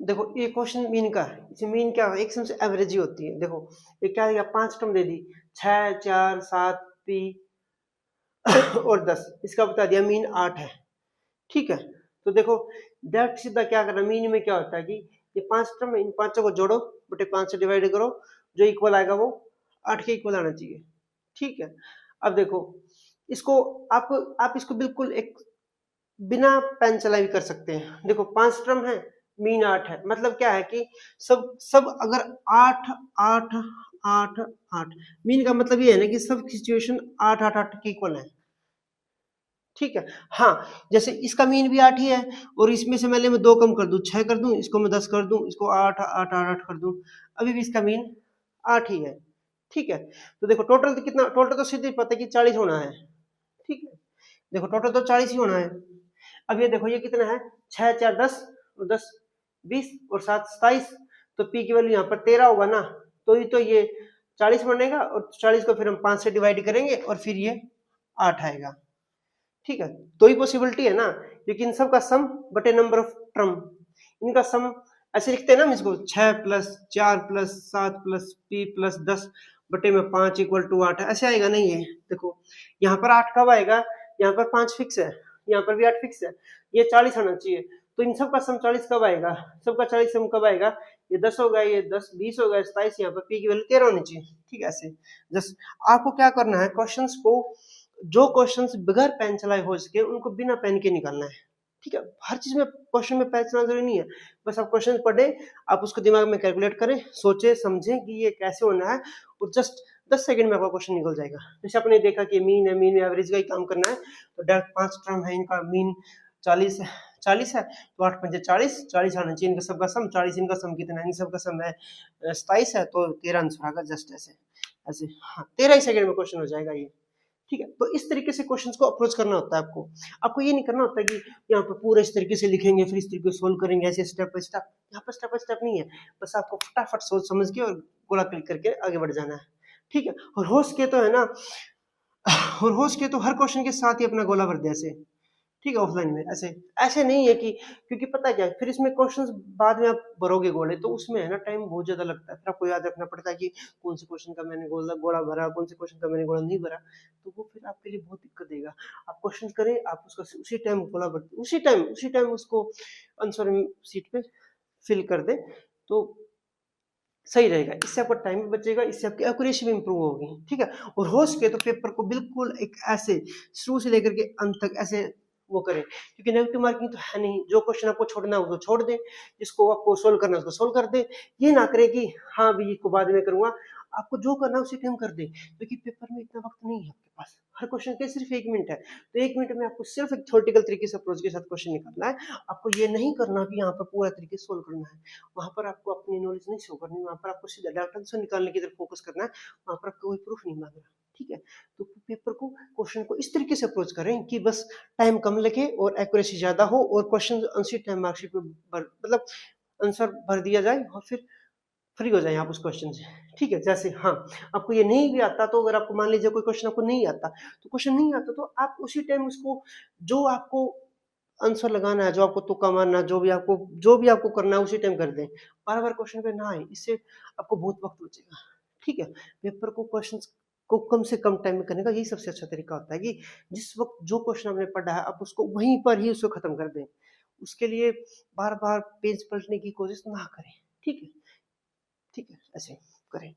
देखो ये question mean का है, इसमें मीन क्या है, एक से एवरेज ही होती है। देखो ये क्या है, 5 टर्म दे दी, 6 4 7 पी और 10, इसका बता दिया मीन 8 है। ठीक है, तो देखो डायरेक्ट सीधा क्या करना, मीन में क्या होता है कि ये 5 टर्म है, इन पांचों को जोड़ो, बटे 5 से डिवाइड करो, जो इक्वल आएगा वो 8 के इक्वल आना चाहिए। ठीक है, अब देखो इसको आप इसको बिल्कुल एक बिना पेन चलाए भी कर सकते हैं। देखो 5 टर्म है, मीन 8 है, मतलब क्या है कि सब सब अगर 8 8 8 8, मीन का मतलब ये है ना कि सब सिचुएशन 8 8 8 के इक्वल है। ठीक है, हाँ जैसे इसका मीन भी 8 ही है, और इसमें से मैं 2 कम कर दूं, 6 कर दूं, इसको मैं 10 कर दूं, इसको 8 8 8 8 कर दूं, अभी भी इसका मीन 8 ही है। ठीक है, तो देखो टोटल तो कितना, टोटल तो सीधे पता है कि 40 होना है। ठीक है, देखो टोटल तो 40 ही होना है। अब ये देखो ये कितना है, 6 4 10 और 10 20 और 7 27, तो पी की वैल्यू यहाँ पर 13 होगा ना, तो ये 40 बनेगा, और 40 को फिर हम 5 से डिवाइड करेंगे और फिर ये 8 आएगा। ठीक है, दो ही पॉसिबिलिटी है ना, क्योंकि इन सब का सम बटे नंबर ऑफ टर्म, इनका सम ऐसे लिखते हैं ना हम इसको, 6 plus 4 plus 7 plus P plus 10 बटे में 5 इक्वल टू 8, ऐसे आएगा नहीं है। देखो यहाँ पर 8 कब आएगा, यहाँ पर 5 फिक्स है, यहाँ पर भी 8 फिक्स है, ये 40 आना चाहिए, तो इन सब का सम 40 कब आएगा, सबका 40 सम कब आएगा, ये 10 होगा, ये 10 20 होगा, 27, यहाँ पर पी की वैल्यू 13 होनी चाहिए। ठीक है, ऐसे जस्ट आपको क्या करना है, क्वेश्चंस को, जो क्वेश्चंस बगैर पेन चलाए हो सके उनको बिना पेन के निकालना है। ठीक है, हर चीज में क्वेश्चन में पेन चलाना जरूरी नहीं है, बस आप क्वेश्चन पढ़े, आप उसको दिमाग में कैलकुलेट करें, सोचे समझें कि ये कैसे होना है, और जस्ट 10 सेकंड में आपका क्वेश्चन निकल जाएगा। जैसे आपने देखा कि मीन है, मीन में एवरेज का ही काम करना है, तो डायरेक्ट 5 टर्म है, इनका मीन 40 है, 40 है, तो 8 पंजे 40, 40 आना चाहिए, इनका सबका सम 40, इनका सम कितना है, इन सबका सम है 27 है, तो 13 आंसर आएगा। जस्ट ऐसे ऐसे, हाँ 13 ही सेकंड में क्वेश्चन हो जाएगा ये। ठीक है, तो इस तरीके से क्वेश्चंस को अप्रोच करना होता है आपको। आपको ये नहीं करना होता कि यहाँ पर पूरा इस तरीके से लिखेंगे फिर इस तरीके से सोल्व करेंगे, ऐसे स्टेप बाय स्टेप, यहाँ पर स्टेप बाय स्टेप नहीं है, बस आपको फटाफट सोच समझ के और गोला क्लिक करके आगे बढ़ जाना है। ठीक है, और हो सके तो है ना, और हो सके तो हर क्वेश्चन के साथ ही अपना गोला भर दे ऐसे। ठीक है, ऑफलाइन में ऐसे ऐसे नहीं है कि, क्योंकि पता है क्या, फिर इसमें क्वेश्चंस बाद में आप भरोगे गोले, तो उसमें है ना टाइम बहुत ज्यादा लगता है, फिर आपको याद रखना पड़ता है कि कौन से क्वेश्चन का मैंने गोला भरा, कौन से क्वेश्चन का मैंने गोला नहीं भरा, तो वो फिर आपके लिए बहुत दिक्कत देगा। आप क्वेश्चन करें, आप उसका उसी टाइम गोला भर, उसी टाइम उसको आंसर सीट पे फिल कर दे, तो सही रहेगा, इससे आपका टाइम भी बचेगा, इससे आपकी एक्यूरेसी भी इंप्रूव होगी। ठीक है, और हो सके तो पेपर को बिल्कुल एक ऐसे शुरू से लेकर के अंत तक ऐसे वो करें, क्योंकि नेगेटिव मार्किंग तो है नहीं, जो क्वेश्चन आपको छोड़ना है उसको छोड़ दे, जिसको आपको सोल्व करना है उसको सोल्व कर दे, ये ना करे कि हाँ भी इसको बाद में करूंगा, आपको जो करना है उसी टाइम कर दे, क्योंकि पेपर में इतना वक्त नहीं है आपके पास, हर क्वेश्चन के सिर्फ 1 मिनट है, तो 1 मिनट में आपको सिर्फ एक थ्योरेटिकल तरीके से अप्रोच के साथ क्वेश्चन निकालना है। आपको ये नहीं करना कि यहाँ पर पूरा तरीके से सोल्व करना है, वहां पर आपको अपनी नॉलेज नहीं शो करनी, वहां पर आपको सीधा डाटा आंसर निकालने की तरफ फोकस करना है, वहां पर आपको कोई प्रूफ नहीं मांग रहा। ठीक है, तो पेपर को, क्वेश्चन को इस तरीके से अप्रोच करें कि बस टाइम कम लगे और एक्यूरेसी ज्यादा हो, और क्वेश्चन उसी टाइम मार्कशीट में मतलब आंसर भर दिया जाए, और फिर फ्री हो जाए आप उस क्वेश्चन से। ठीक है, जैसे हाँ आपको ये नहीं भी आता, तो अगर आपको मान लीजिए कोई क्वेश्चन आपको नहीं आता, तो क्वेश्चन नहीं आता तो आप उसी टाइम उसको, जो आपको आंसर लगाना है, जो आपको तुक्का मारना है, जो भी आपको करना है उसी टाइम कर दें, बार बार क्वेश्चन पे ना आए, इससे आपको बहुत वक्त बचेगा। ठीक है, पेपर को क्वेश्चन को कम से कम टाइम में करने का यही सबसे अच्छा तरीका होता है कि जिस वक्त जो क्वेश्चन आपने पढ़ा है आप उसको वहीं पर ही उसको खत्म कर दें, उसके लिए बार बार पेज पलटने की कोशिश ना करें। ठीक है, ठीक है, ऐसे करें।